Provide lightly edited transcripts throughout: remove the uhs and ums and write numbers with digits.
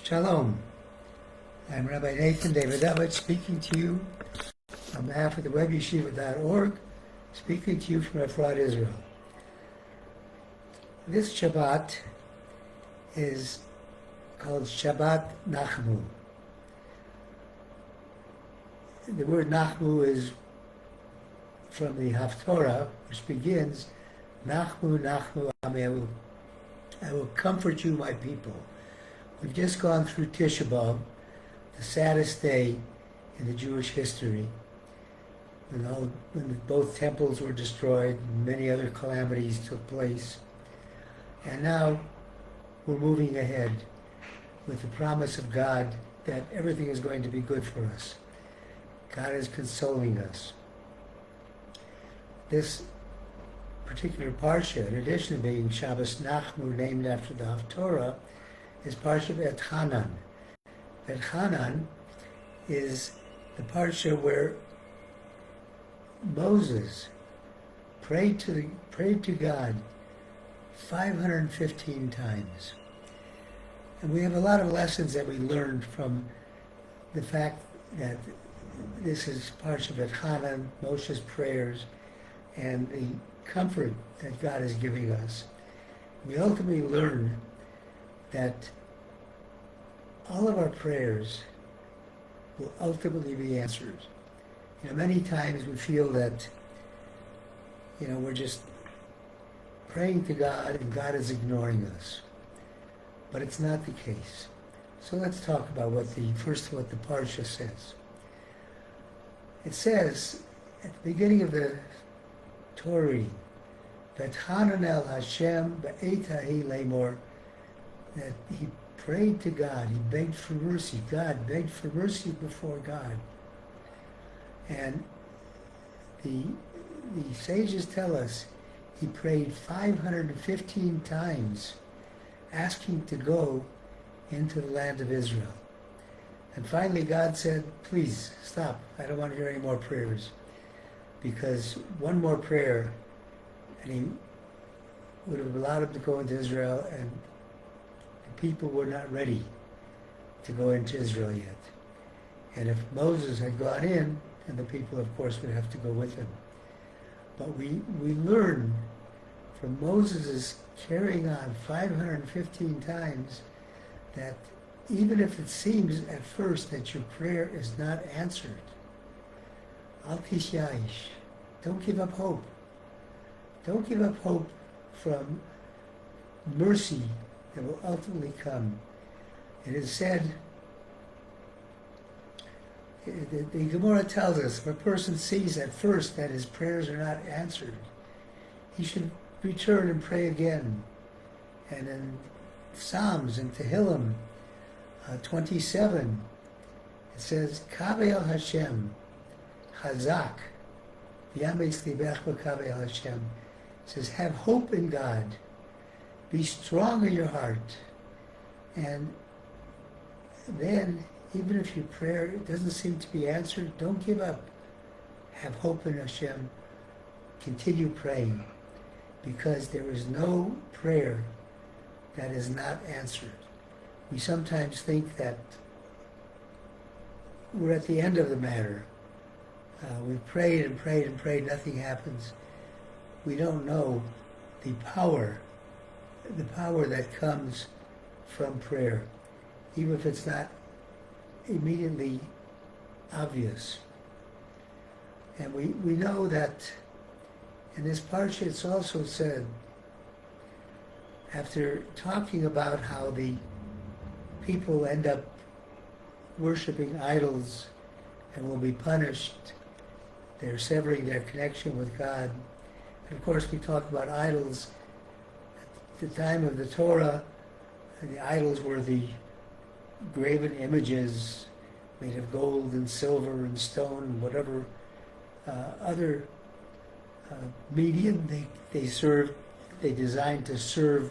Shalom. I'm Rabbi Nathan Davidovich speaking to you on behalf of the webyeshiva.org, speaking to you from Haftorah, Israel. This Shabbat is called Shabbat Nachamu. The word Nachamu is from the Haftorah, which begins, Nachamu Nachamu, I will comfort you, my people. We've just gone through Tisha B'Av, the saddest day in the Jewish history, when both temples were destroyed and many other calamities took place. And now we're moving ahead with the promise of God that everything is going to be good for us. God is consoling us. This particular parsha, in addition to being Shabbat Nachamu, named after the Haftorah, is parsha Vetchanan. Vetchanan is the parsha where Moses prayed to God 515 times. And we have a lot of lessons that we learned from the fact that this is parsha Vetchanan, Moshe's prayers, and the comfort that God is giving us. We ultimately learn that all of our prayers will ultimately be answered. Many times we feel that, we're just praying to God and God is ignoring us. But it's not the case. So let's talk about what the parsha says. It says at the beginning of the Torah, Vetchanan el Hashem ba'et hahi lemor, that he prayed to God, he begged for mercy. God begged for mercy before God. And the sages tell us he prayed 515 times, asking to go into the land of Israel. And finally God said, please, stop. I don't want to hear any more prayers. Because one more prayer, and he would have allowed him to go into Israel, and the people were not ready to go into Israel yet. And if Moses had gone in, then the people, of course, would have to go with him. But we learn from Moses' carrying on 515 times that even if it seems at first that your prayer is not answered, Al Tishayish, don't give up hope. Don't give up hope from mercy that will ultimately come. It is said, the Gemara tells us, if a person sees at first that his prayers are not answered, he should return and pray again. And in Psalms and Tehillim 27, it says, Kaveh el Hashem, Chazak, V'yameis libech b'kaveh el Hashem. It says, have hope in God. Be strong in your heart. And then, even if your prayer doesn't seem to be answered, don't give up. Have hope in Hashem. Continue praying. Because there is no prayer that is not answered. We sometimes think that we're at the end of the matter. We've prayed and prayed and prayed, nothing happens. We don't know the power that comes from prayer, even if it's not immediately obvious. And we know that in this parsha it's also said, after talking about how the people end up worshiping idols and will be punished, they're severing their connection with God. And of course we talk about idols. At the time of the Torah, the idols were the graven images made of gold and silver and stone and whatever other medium they designed to serve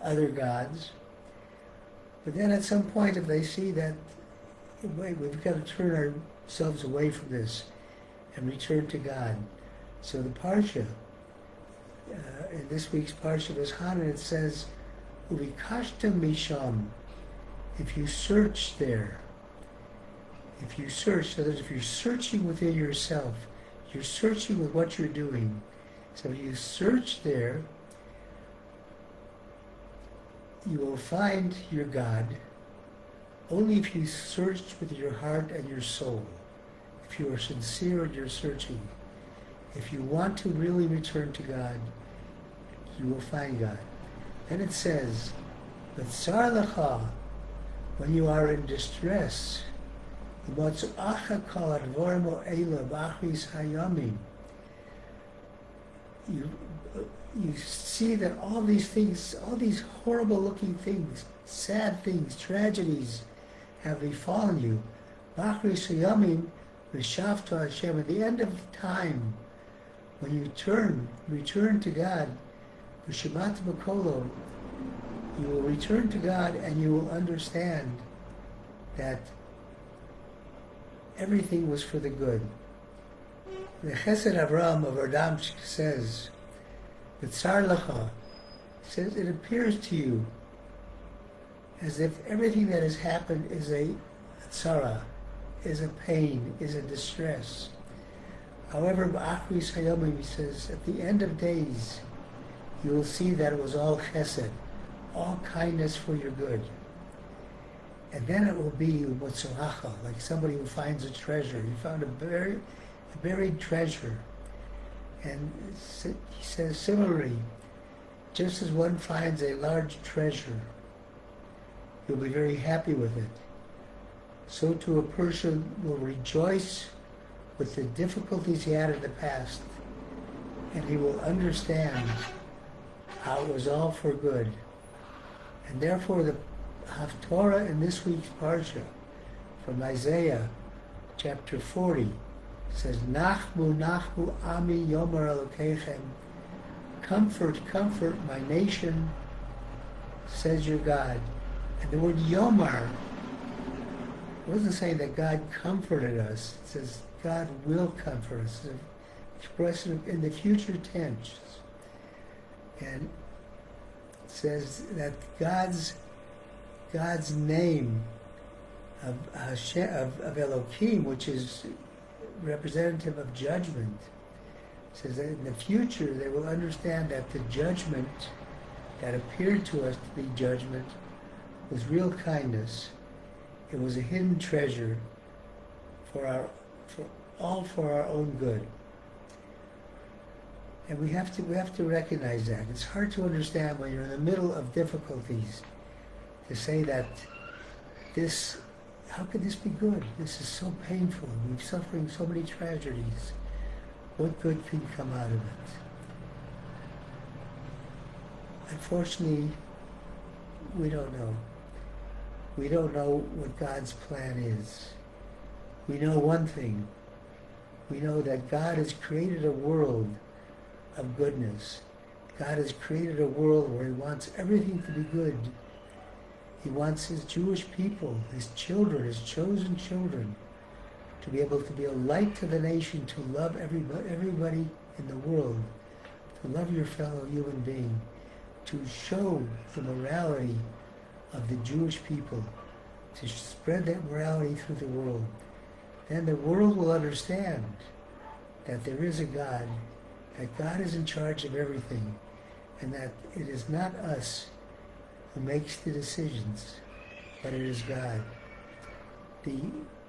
other gods. But then at some point, if they see that, wait, we've got to turn ourselves away from this and return to God. So the parsha, in this week's parsha Vetchanan, it says, "Uvikashtem misham if you search there, if you search, in other words, if you're searching within yourself, you're searching with what you're doing. So if you search there, you will find your God only if you search with your heart and your soul. If you are sincere in your searching. If you want to really return to God, you will find God. Then it says, "V'tzar lecha," when you are in distress, you see that all these things, all these horrible looking things, sad things, tragedies have befallen you. At the end of time, when you return to God, you will return to God and you will understand that everything was for the good. The Chesed Avram of Ardamsk says, the Tsar Lecha says, it appears to you as if everything that has happened is a tzara, is a pain, is a distress. However, B'achris Hayomim, he says, at the end of days, you will see that it was all chesed, all kindness for your good. And then it will be motzohacha, like somebody who finds a treasure. You found a buried treasure. And he says, similarly, just as one finds a large treasure, you'll be very happy with it. So too a person will rejoice with the difficulties he had in the past, and he will understand how it was all for good. And therefore the Haftorah in this week's Parsha, from Isaiah chapter 40, says, Nachamu Nachamu Ami Yomer Elokeichem, comfort, comfort my nation, says your God. And the word Yomar wasn't saying that God comforted us. It says God will comfort us. It's expressed in the future tense. And it says that God's name of Elohim, which is representative of judgment, says that in the future they will understand that the judgment that appeared to us to be judgment was real kindness. It was a hidden treasure for our own good. And we have to recognize that. It's hard to understand when you're in the middle of difficulties to say that how could this be good? This is so painful. We're suffering so many tragedies. What good can come out of it? Unfortunately, we don't know. We don't know what God's plan is. We know one thing. We know that God has created a world of goodness. God has created a world where He wants everything to be good. He wants His Jewish people, His children, His chosen children, to be able to be a light to the nation, to love everybody in the world, to love your fellow human being, to show the morality of the Jewish people, to spread that morality through the world. Then the world will understand that there is a God, that God is in charge of everything, and that it is not us who makes the decisions, but it is God. The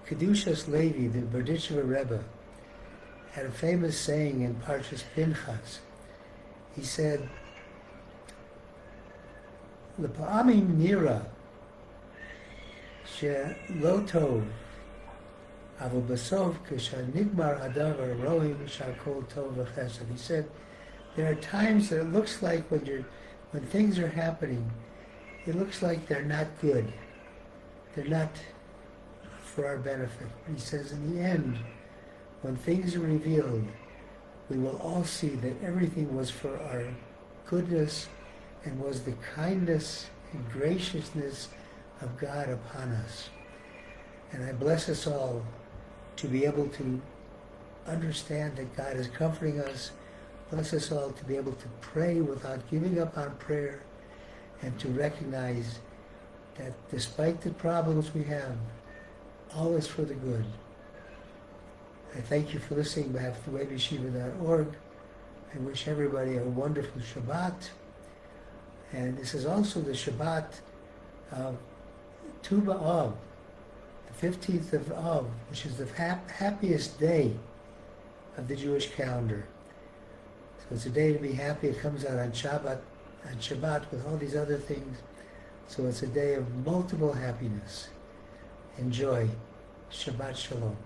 Kedushas Levi, the Berditchever Rebbe, had a famous saying in Parshas Pinchas. He said, L'pa'amim nira she'lo tov, aval basov k'shanigmar hadavar roim shakol tov v'chesed. He said, there are times that it looks like when things are happening, it looks like they're not good. They're not for our benefit. But he says, in the end, when things are revealed, we will all see that everything was for our goodness and was the kindness and graciousness of God upon us. And I bless us all to be able to understand that God is comforting us. Bless us all to be able to pray without giving up on prayer, and to recognize that despite the problems we have, all is for the good. I thank you for listening back to webyshiva.org. I wish everybody a wonderful Shabbat. And this is also the Shabbat of Tisha B'Av, the 15th of Av, which is the happiest day of the Jewish calendar. So it's a day to be happy. It comes out on Shabbat with all these other things. So it's a day of multiple happiness. Enjoy. Shabbat Shalom.